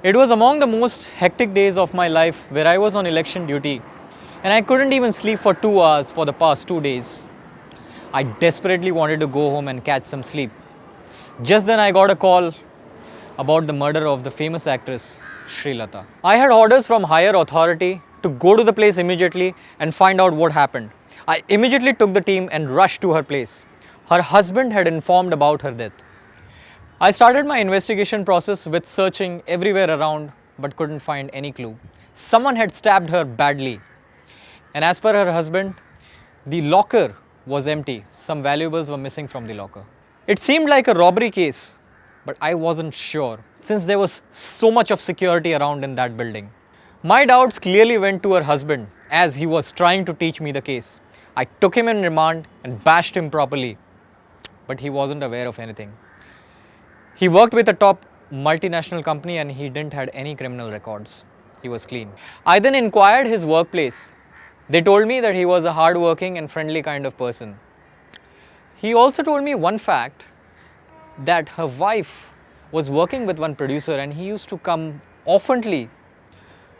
It was among the most hectic days of my life where I was on election duty and I couldn't even sleep for 2 hours for the past 2 days. I desperately wanted to go home and catch some sleep. Just then I got a call about the murder of the famous actress Srilata. I had orders from higher authority to go to the place immediately and find out what happened. I immediately took the team and rushed to her place. Her husband had informed about her death. I started my investigation process with searching everywhere around but couldn't find any clue. Someone had stabbed her badly, and as per her husband, the locker was empty. Some valuables were missing from the locker. It seemed like a robbery case, but I wasn't sure since there was so much of security around in that building. My doubts clearly went to her husband as he was trying to teach me the case. I took him in remand and bashed him properly, but he wasn't aware of anything. He worked with a top multinational company and he didn't have any criminal records. He was clean. I then inquired his workplace. They told me that he was a hardworking and friendly kind of person. He also told me one fact, that her wife was working with one producer and he used to come oftenly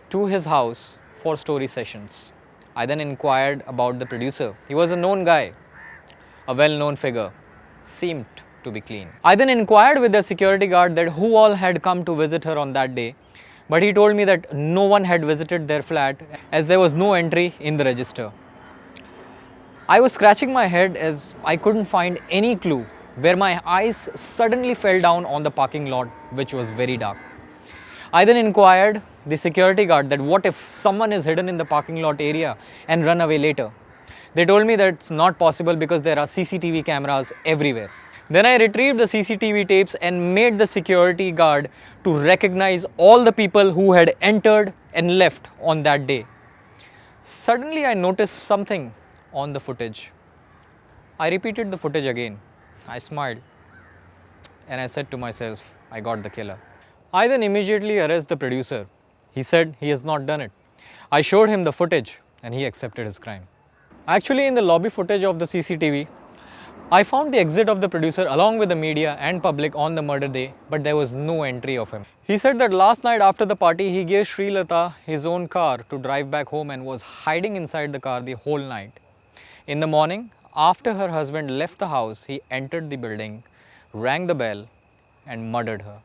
to his house for story sessions. I then inquired about the producer. He was a known guy, a well-known figure, seemed to be clean. I then inquired with the security guard that who all had come to visit her on that day, but he told me that no one had visited their flat as there was no entry in the register. I was scratching my head as I couldn't find any clue where my eyes suddenly fell down on the parking lot, which was very dark. I then inquired the security guard that what if someone is hidden in the parking lot area and run away later. They told me that it's not possible because there are CCTV cameras everywhere. Then I retrieved the CCTV tapes and made the security guard to recognize all the people who had entered and left on that day. Suddenly I noticed something on the footage. I repeated the footage again. I smiled and I said to myself, I got the killer. I then immediately arrested the producer. He said he has not done it. I showed him the footage and he accepted his crime. Actually, in the lobby footage of the CCTV, I found the exit of the producer along with the media and public on the murder day, but there was no entry of him. He said that last night after the party, he gave Srilata his own car to drive back home and was hiding inside the car the whole night. In the morning, after her husband left the house, he entered the building, rang the bell and murdered her.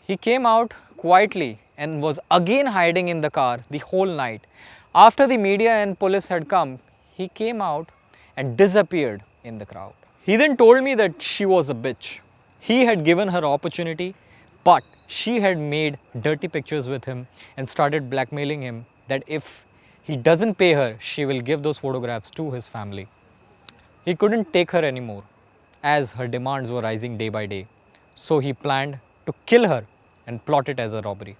He came out quietly and was again hiding in the car the whole night. After the media and police had come, he came out and disappeared in the crowd. He then told me that she was a bitch. He had given her opportunity, but she had made dirty pictures with him and started blackmailing him that if he doesn't pay her, she will give those photographs to his family. He couldn't take her anymore as her demands were rising day by day. So he planned to kill her and plot it as a robbery.